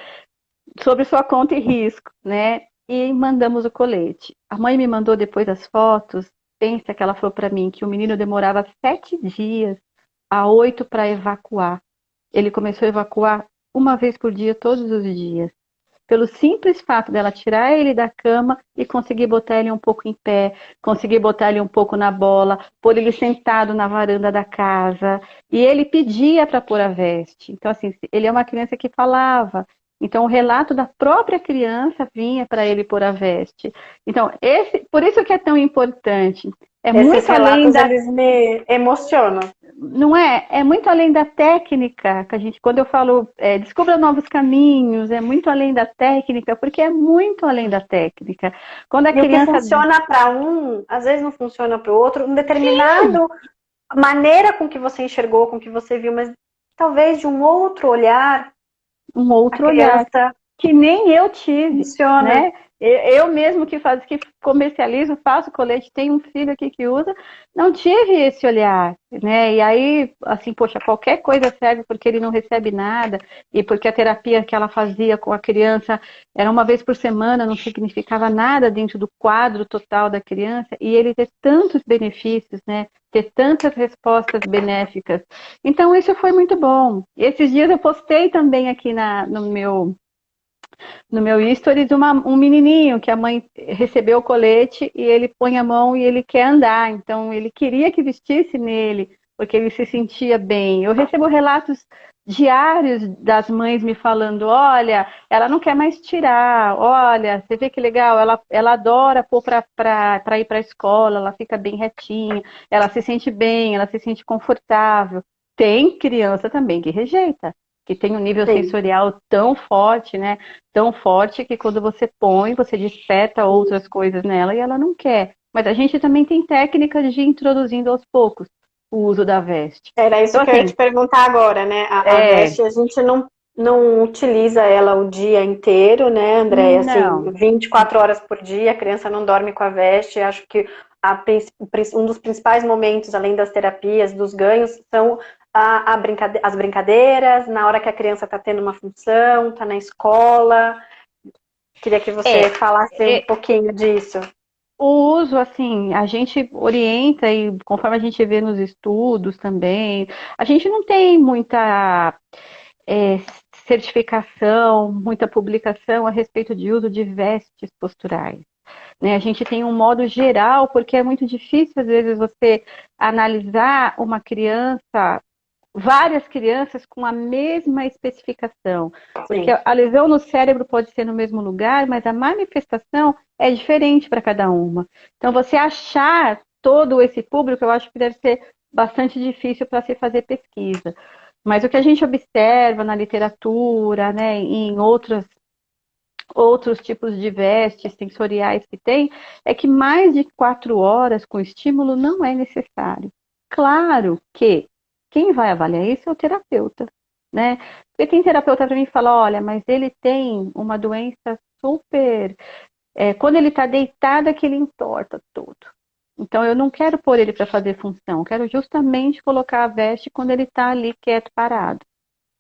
sobre sua conta e risco, né? E mandamos o colete. A mãe me mandou depois as fotos. Pensa que ela falou para mim que o menino demorava 7 dias a 8 para evacuar. Ele começou a evacuar uma vez por dia, todos os dias. Pelo simples fato dela tirar ele da cama e conseguir botar ele um pouco em pé, conseguir botar ele um pouco na bola, pôr ele sentado na varanda da casa. E ele pedia para pôr a veste. Então, assim, ele é uma criança que falava. Então, o relato da própria criança vinha para ele pôr a veste. Então, por isso que é tão importante. Esses relatos, eles me emocionam. Não é? É muito além da técnica, que a gente, quando eu falo descubra novos caminhos, é muito além da técnica, porque é muito além da técnica. Quando a criança... o que funciona para um, às vezes não funciona para o outro, um determinado maneira com que você enxergou, com que você viu, mas talvez de um outro olhar. Um outro olhar que nem eu tive, funciona. Né? Eu mesmo que comercializo, faço colete, tenho um filho aqui que usa, não tive esse olhar, né? E aí, assim, poxa, qualquer coisa serve porque ele não recebe nada e porque a terapia que ela fazia com a criança era uma vez por semana, não significava nada dentro do quadro total da criança e ele ter tantos benefícios, né? Ter tantas respostas benéficas. Então, isso foi muito bom. Esses dias eu postei também aqui no meu stories um menininho que a mãe recebeu o colete e ele põe a mão e ele quer andar. Então, ele queria que vestisse nele, porque ele se sentia bem. Eu recebo relatos diários das mães me falando, olha, ela não quer mais tirar, olha, você vê que legal, ela adora pôr para ir para a escola, ela fica bem retinha, ela se sente bem, ela se sente confortável. Tem criança também que rejeita, que tem um nível sensorial tão forte, né? Tão forte que quando você põe, você desperta outras coisas nela e ela não quer. Mas a gente também tem técnicas de ir introduzindo aos poucos o uso da veste. Era isso então, que eu ia te perguntar agora, né? A veste, a gente não utiliza ela o dia inteiro, né, Andréia? Assim, 24 horas por dia, a criança não dorme com a veste. Acho que um dos principais momentos, além das terapias, dos ganhos, são as brincadeiras, na hora que a criança está tendo uma função, está na escola. Queria que você falasse um pouquinho disso. O uso, assim, a gente orienta e conforme a gente vê nos estudos também, a gente não tem muita certificação, muita publicação a respeito de uso de vestes posturais. Né? A gente tem um modo geral, porque é muito difícil, às vezes, você analisar uma criança, várias crianças com a mesma especificação. Porque Sim. a lesão no cérebro pode ser no mesmo lugar, mas a manifestação é diferente para cada uma. Então, você achar todo esse público, eu acho que deve ser bastante difícil para se fazer pesquisa. Mas o que a gente observa na literatura, né, em outros tipos de vestes sensoriais que tem, é que mais de 4 horas com estímulo não é necessário. Claro que quem vai avaliar isso é o terapeuta, né? Porque tem terapeuta para mim que fala, olha, mas ele tem uma doença super... quando ele está deitado é que ele entorta tudo. Então, eu não quero pôr ele para fazer função, eu quero justamente colocar a veste quando ele está ali quieto, parado.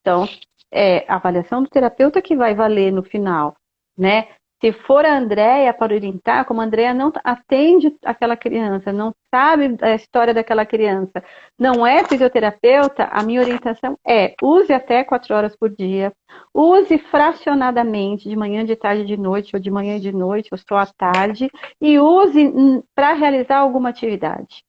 Então, é a avaliação do terapeuta que vai valer no final, né? Se for a Andrea para orientar, como a Andrea não atende aquela criança, não sabe a história daquela criança, não é fisioterapeuta, a minha orientação é use até 4 horas por dia, use fracionadamente, de manhã, de tarde, de noite, ou de manhã e de noite, ou só à tarde, e use para realizar alguma atividade.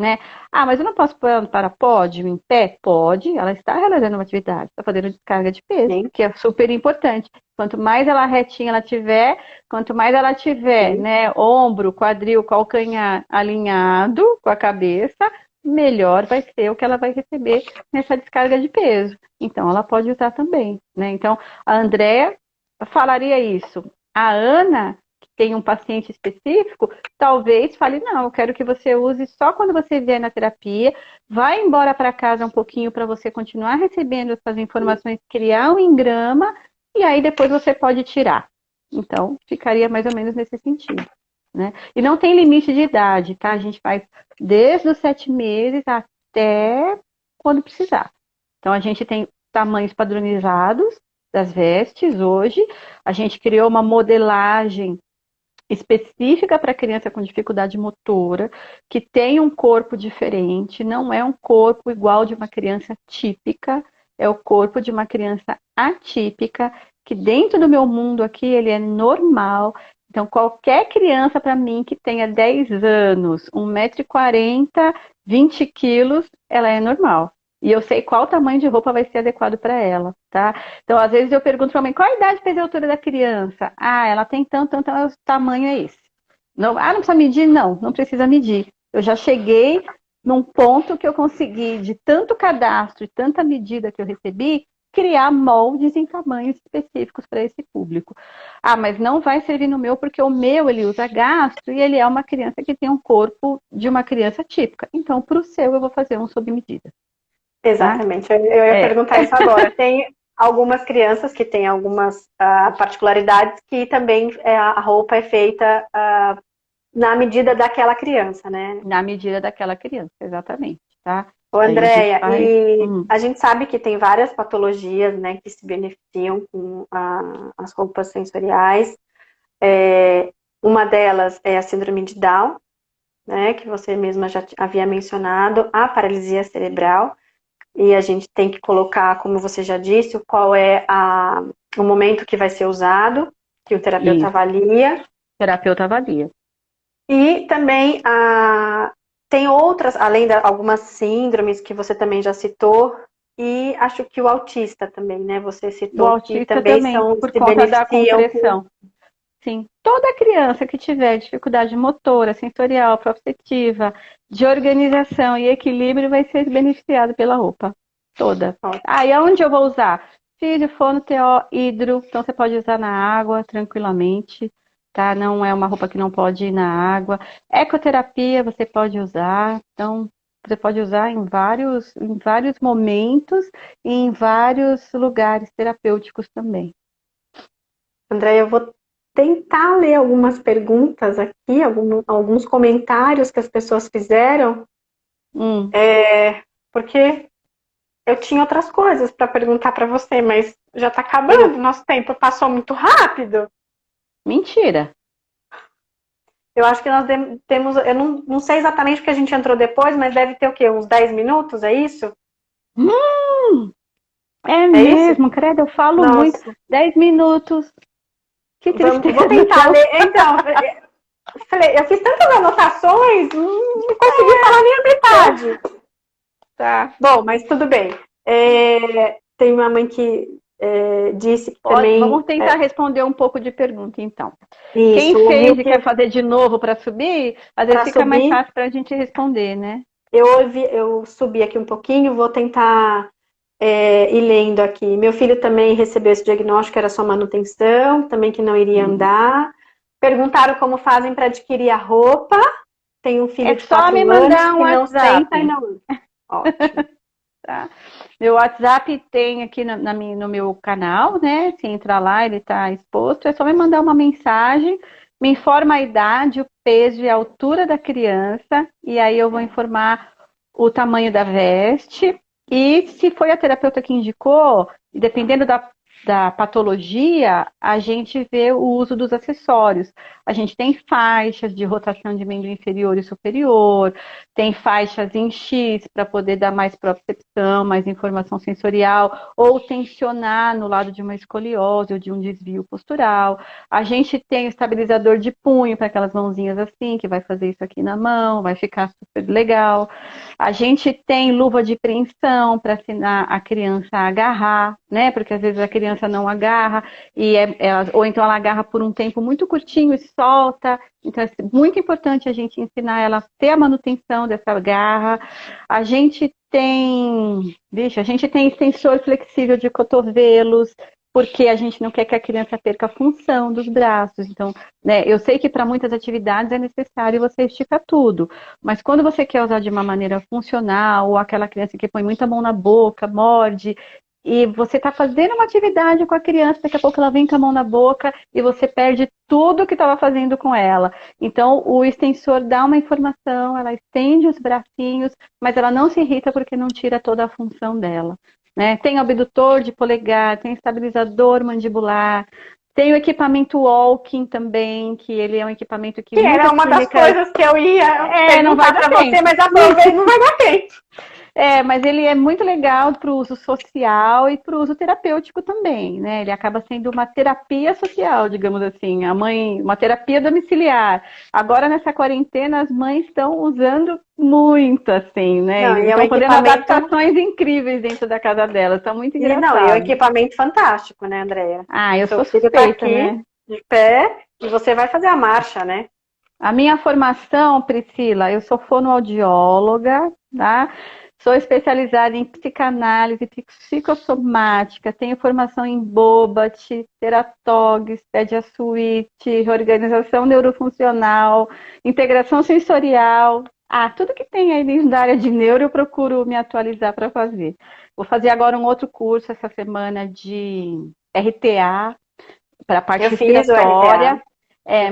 Né? Ah, mas eu não posso pôr ela para pódio, em pé? Pode, ela está realizando uma atividade, está fazendo descarga de peso, Sim. que é super importante. Quanto mais ela retinha ela tiver, quanto mais ela tiver, Sim. né, ombro, quadril, calcanhar alinhado com a cabeça, melhor vai ser o que ela vai receber nessa descarga de peso. Então, ela pode usar também, né? Então, a Andrea falaria isso. A Ana, que tem um paciente específico, talvez fale, não, eu quero que você use só quando você vier na terapia, vai embora para casa um pouquinho para você continuar recebendo essas informações, criar um engrama, e aí depois você pode tirar. Então, ficaria mais ou menos nesse sentido. Né? E não tem limite de idade, tá? A gente faz desde os 7 meses até quando precisar. Então, a gente tem tamanhos padronizados das vestes hoje. A gente criou uma modelagem específica para criança com dificuldade motora, que tem um corpo diferente, não é um corpo igual de uma criança típica, é o corpo de uma criança atípica, que dentro do meu mundo aqui ele é normal. Então, qualquer criança para mim que tenha 10 anos, 1,40 m, 20 quilos, ela é normal. E eu sei qual tamanho de roupa vai ser adequado para ela, tá? Então, às vezes eu pergunto para a mãe, qual a idade fez a altura da criança? Ah, ela tem tanto, o tamanho é esse. Não, não precisa medir? Não, não precisa medir. Eu já cheguei num ponto que eu consegui, de tanto cadastro e tanta medida que eu recebi, criar moldes em tamanhos específicos para esse público. Ah, mas não vai servir no meu, porque o meu ele usa gastro e ele é uma criança que tem um corpo de uma criança típica. Então, para o seu, eu vou fazer um sob medida. Exatamente, eu ia perguntar isso agora. Tem algumas crianças que têm algumas particularidades que também a roupa é feita na medida daquela criança, né? Na medida daquela criança, exatamente, tá? Ô, Andréia, e faz... a gente sabe que tem várias patologias, né, que se beneficiam com as roupas sensoriais. Uma delas é a síndrome de Down, né, que você mesma já havia mencionado, a paralisia cerebral. E a gente tem que colocar, como você já disse, qual é o momento que vai ser usado, que o terapeuta avalia. O terapeuta avalia. E também tem outras, além de algumas síndromes que você também já citou, e acho que o autista também, né? Você citou o autista que também são, por conta da compressão. Sim, toda criança que tiver dificuldade motora, sensorial, proprioceptiva, de organização e equilíbrio vai ser beneficiada pela roupa. Toda. E aonde eu vou usar? Físio, fono, TO, hidro. Então você pode usar na água tranquilamente, tá? Não é uma roupa que não pode ir na água. Ecoterapia você pode usar. Então você pode usar em vários momentos e em vários lugares terapêuticos também. André, eu vou tentar ler algumas perguntas aqui, alguns comentários que as pessoas fizeram, porque eu tinha outras coisas para perguntar para você, mas já está acabando, nosso tempo passou muito rápido. Mentira! Eu acho que nós temos, eu não sei exatamente porque a gente entrou depois, mas deve ter o quê? Uns 10 minutos, é isso? É É isso? mesmo, credo, eu falo muito. Nossa, 10 minutos. Que tristeza. vou tentar ler. Então, falei, eu fiz tantas anotações, não consegui falar nem a metade. Tá. Bom, mas tudo bem. Tem uma mãe que disse que também. Vamos tentar responder um pouco de pergunta, então. Quem Isso, ouviu fez e quer que fazer de novo para subir, às vezes para fica mais subir. fácil para a gente responder, né? Eu subi aqui um pouquinho, vou tentar ir lendo aqui. Meu filho também recebeu esse diagnóstico, era só manutenção, também que não iria andar. Perguntaram como fazem para adquirir a roupa. Tem um filho É de só me 4 anos mandar um que não senta e WhatsApp, não anda. Ótimo. tá? Meu WhatsApp tem aqui no meu canal, né? Se entrar lá, ele está exposto. É só me mandar uma mensagem, me informa a idade, o peso e a altura da criança, e aí eu vou informar o tamanho da veste. E se foi a terapeuta que indicou, dependendo da patologia, a gente vê o uso dos acessórios. A gente tem faixas de rotação de membro inferior e superior, tem faixas em X para poder dar mais propriocepção, mais informação sensorial, ou tensionar no lado de uma escoliose ou de um desvio postural. A gente tem o estabilizador de punho para aquelas mãozinhas assim, que vai fazer isso aqui na mão, vai ficar super legal. A gente tem luva de preensão para ensinar a criança a agarrar, né? Porque às vezes a criança não agarra, ou então ela agarra por um tempo muito curtinho e solta. Então é muito importante a gente ensinar ela a ter a manutenção dessa garra. A gente tem extensor flexível de cotovelos, porque a gente não quer que a criança perca a função dos braços. Então, né, eu sei que para muitas atividades é necessário você esticar tudo, mas quando você quer usar de uma maneira funcional, ou aquela criança que põe muita mão na boca, morde, e você está fazendo uma atividade com a criança, daqui a pouco ela vem com a mão na boca e você perde tudo que estava fazendo com ela. Então, o extensor dá uma informação, ela estende os bracinhos, mas ela não se irrita porque não tira toda a função dela. Né? Tem abdutor de polegar, tem estabilizador mandibular, tem o equipamento walking também, que ele é um equipamento que Que era muitas uma das clínicas... coisas que eu ia Não vai perguntar dar para você, tempo. mas aproveito, não vai dar tempo. Mas ele é muito legal para o uso social e para o uso terapêutico também, né? Ele acaba sendo uma terapia social, digamos assim, uma terapia domiciliar. Agora, nessa quarentena, as mães estão usando muito, assim, né? Não, E e é um estão fazendo equipamento. adaptações incríveis dentro da casa delas, está muito Não, e é um engraçado. equipamento fantástico, né, Andréia? Ah, eu Seu sou filho está suspeita, aqui né? de pé e você vai fazer a marcha, né? A minha formação, Priscila, eu sou fonoaudióloga, tá? Sou especializada em psicanálise psicossomática, tenho formação em Bobat, Teratogs, Pédia Suite, reorganização neurofuncional, integração sensorial. Tudo que tem aí dentro da área de neuro eu procuro me atualizar para fazer. Vou fazer agora um outro curso essa semana de RTA, para a parte Eu fiz o RTA, respiratória.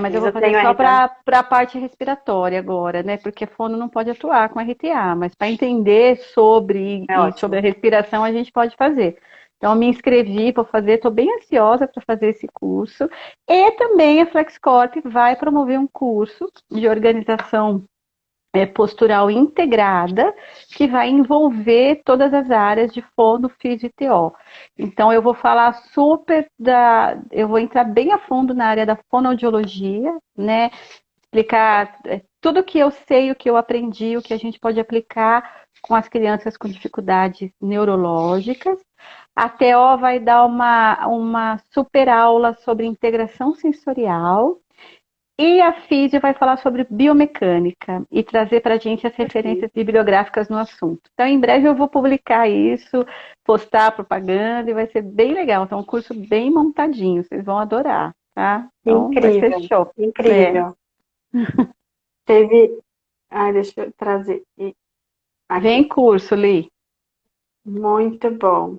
Mas eu vou eu fazer tenho só RTA. para a parte respiratória agora, né? Porque fono não pode atuar com RTA, mas para entender sobre É e sobre ótimo. a respiração a gente pode fazer. Então, eu me inscrevi para fazer, estou bem ansiosa para fazer esse curso. E também a FlexCorp vai promover um curso de organização postural integrada, que vai envolver todas as áreas de fono, físio e TO. Então, eu vou falar eu vou entrar bem a fundo na área da fonoaudiologia, né? Explicar tudo o que eu sei, o que eu aprendi, o que a gente pode aplicar com as crianças com dificuldades neurológicas. A TO vai dar uma super aula sobre integração sensorial, e a Físio vai falar sobre biomecânica e trazer para a gente as referências bibliográficas no assunto. Então, em breve eu vou publicar isso, postar a propaganda e vai ser bem legal. Então, um curso bem montadinho, vocês vão adorar, tá? Então, vai ser Incrível, show. incrível. Teve. Ai, deixa eu trazer Vem aqui. curso, Li. Muito bom.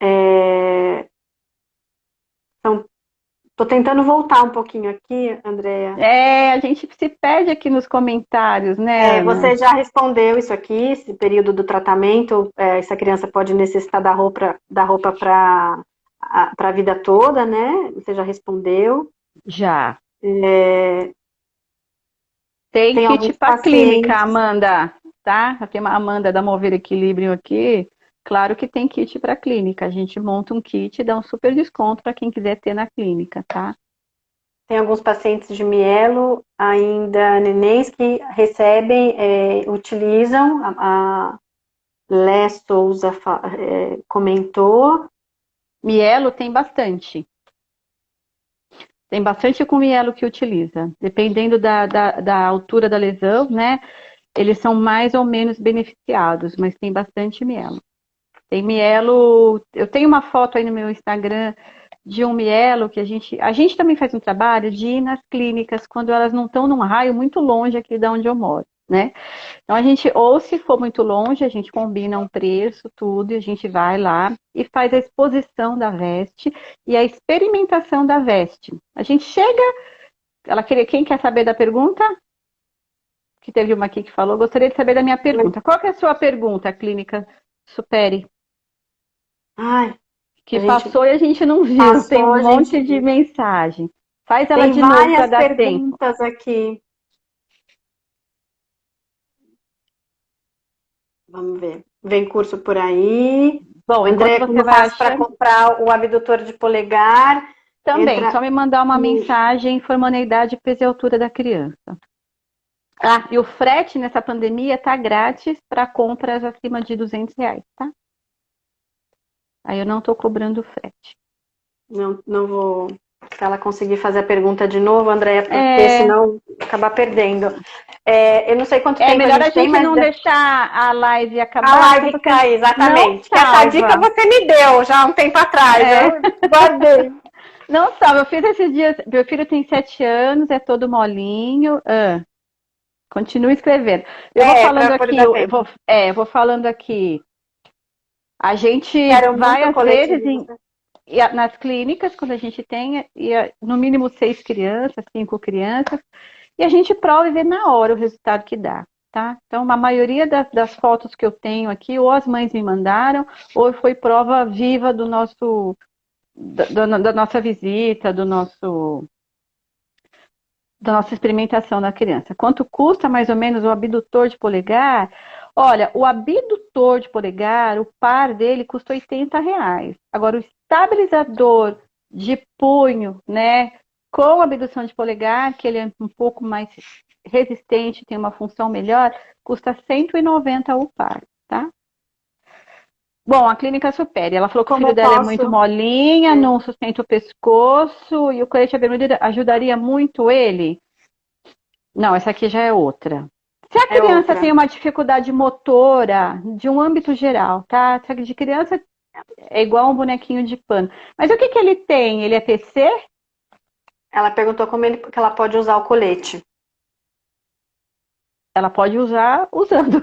É... Então, tô tentando voltar um pouquinho aqui, Andréa. A gente se perde aqui nos comentários, né, Ana? Você já respondeu isso aqui, esse período do tratamento, essa criança pode necessitar da roupa para a vida toda, né? Você já respondeu. Já. É, Tem tem kit alguns para clínica, pacientes. Amanda, tá? Tem uma Amanda da Mover Equilíbrio aqui. Claro que tem kit para clínica. A gente monta um kit e dá um super desconto para quem quiser ter na clínica, tá? Tem alguns pacientes de mielo, ainda nenéns, que recebem, utilizam, a Lé Souza comentou. Mielo tem bastante. Tem bastante com mielo que utiliza. Dependendo da altura da lesão, né? Eles são mais ou menos beneficiados, mas tem bastante mielo. Tem mielo. Eu tenho uma foto aí no meu Instagram de um mielo que a gente também faz um trabalho de ir nas clínicas quando elas não estão num raio muito longe aqui de onde eu moro, né? Então a gente, ou se for muito longe, a gente combina um preço, tudo, e a gente vai lá e faz a exposição da veste e a experimentação da veste. A gente chega, quem quer saber da pergunta? Que teve uma aqui que falou, gostaria de saber da minha pergunta. Qual que é a sua pergunta, Clínica Superi? Ai, Que passou e a gente não viu, passou, tem um monte de mensagem. Faz ela de novo para dar tempo. Tem várias perguntas aqui. Vamos ver. Vem curso por aí. Bom, André, enquanto como você faz para comprar o abdutor de polegar? Também, só me mandar uma mensagem informando a idade, peso e altura da criança. Ah, e o frete nessa pandemia tá grátis para compras acima de R$200, tá? Aí eu não tô cobrando frete. Não vou... Se ela conseguir fazer a pergunta de novo, Andréia, porque senão acabar perdendo. Eu não sei quanto tempo melhor a gente não deixar a live acabar. A live cair, exatamente. Que essa dica você me deu já há um tempo atrás. Eu guardei. Não salva, eu fiz esses dias. Meu filho tem 7 anos, é todo molinho. Continua escrevendo. Eu vou falando aqui. Eu vou falando aqui. A gente vai às vezes nas clínicas, quando a gente tem no mínimo 6 crianças, 5 crianças, e a gente prova e vê na hora o resultado que dá, tá? Então, a maioria das fotos que eu tenho aqui, ou as mães me mandaram, ou foi prova viva do nosso, da nossa visita, da nossa experimentação da criança. Quanto custa mais ou menos o abdutor de polegar? Olha, o abdutor de polegar, o par dele custa R$80. Agora, o estabilizador de punho, né, com abdução de polegar, que ele é um pouco mais resistente, tem uma função melhor, custa R$190 o par, tá? Bom, a Clínica Superi, ela falou que o filho dela é muito molinha, não sustenta o pescoço, e o colete bermuda ajudaria muito ele? Não, essa aqui já é outra. Se a criança tem uma dificuldade motora, de um âmbito geral, tá? De criança é igual um bonequinho de pano. Mas o que ele tem? Ele é PC? Ela perguntou como que ela pode usar o colete. Ela pode usar usando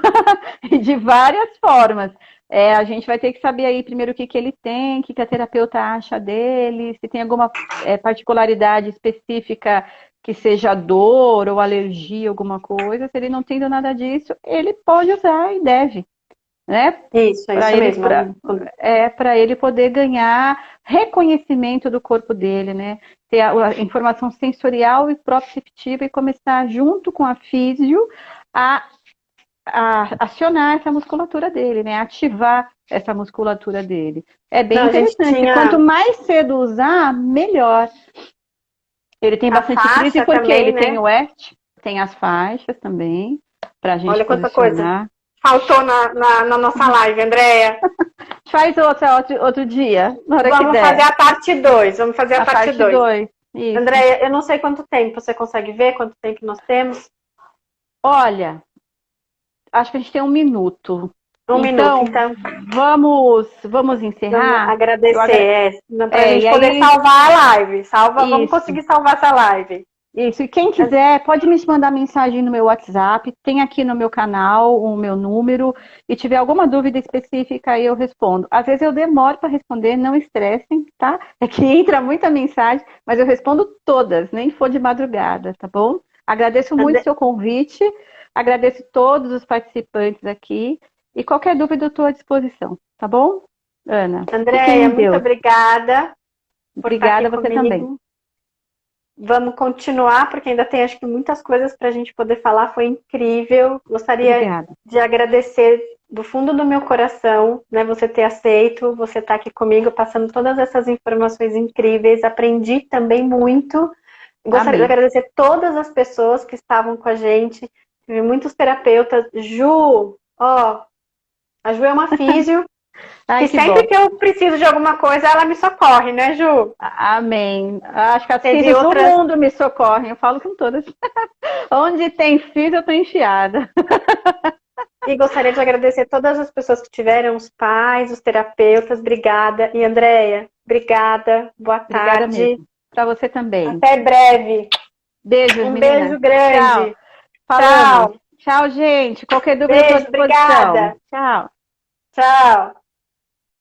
de várias formas. A gente vai ter que saber aí primeiro o que ele tem, o que a terapeuta acha dele, se tem alguma particularidade específica que seja dor ou alergia, alguma coisa. Se ele não tem nada disso, ele pode usar e deve. Né? Isso mesmo. Para ele poder ganhar reconhecimento do corpo dele, né? Ter a informação sensorial e proprioceptiva e começar junto com a físio a acionar essa musculatura dele, né? Ativar essa musculatura dele. É bem interessante. Quanto mais cedo usar, melhor. Ele tem bastante crise porque também, ele tem o ERT, tem as faixas também, pra gente Olha quanta coisa faltou na nossa live, Andréia. Faz outro dia, na hora Vamos fazer a parte 2. Vamos fazer a parte 2. Andréia, eu não sei quanto tempo. Você consegue ver quanto tempo nós temos? Olha, acho que a gente tem 1 minuto. Então. Vamos encerrar. Vamos agradecer, pra gente poder salvar a live. Vamos conseguir salvar essa live. Isso, e quem quiser, pode me mandar mensagem no meu WhatsApp, tem aqui no meu canal o meu número, e tiver alguma dúvida específica aí eu respondo. Às vezes eu demoro para responder, não estressem, tá? É que entra muita mensagem, mas eu respondo todas, nem for de madrugada, tá bom? Agradeço muito o seu convite, agradeço todos os participantes aqui, e qualquer dúvida eu estou à disposição, tá bom, Ana? Andréia, muito obrigada. Obrigada, você também. Vamos continuar, porque ainda tem, acho que, muitas coisas para a gente poder falar. Foi incrível. Gostaria de agradecer do fundo do meu coração, né, você ter aceito, você estar aqui comigo, passando todas essas informações incríveis. Aprendi também muito. Gostaria de Amei. agradecer todas as pessoas que estavam com a gente. Tive muitos terapeutas. Ju, ó, a Ju é uma físio, Ai, que que bom. sempre que eu preciso de alguma coisa, ela me socorre, né, Ju? Amém. Acho que as Teve filhas do outras. mundo me socorrem. Eu falo com todas. Onde tem filho, eu tô enfiada. E gostaria de agradecer todas as pessoas que tiveram, os pais, os terapeutas, obrigada. E Andréia, obrigada, boa Obrigada tarde. mesmo. Para você também. Até breve. Beijos, Um meninas. beijo Tchau. grande. Falamos. Tchau. Tchau, gente. Qualquer dúvida, eu estou à Beijo, disposição. obrigada. Tchau. Tchau.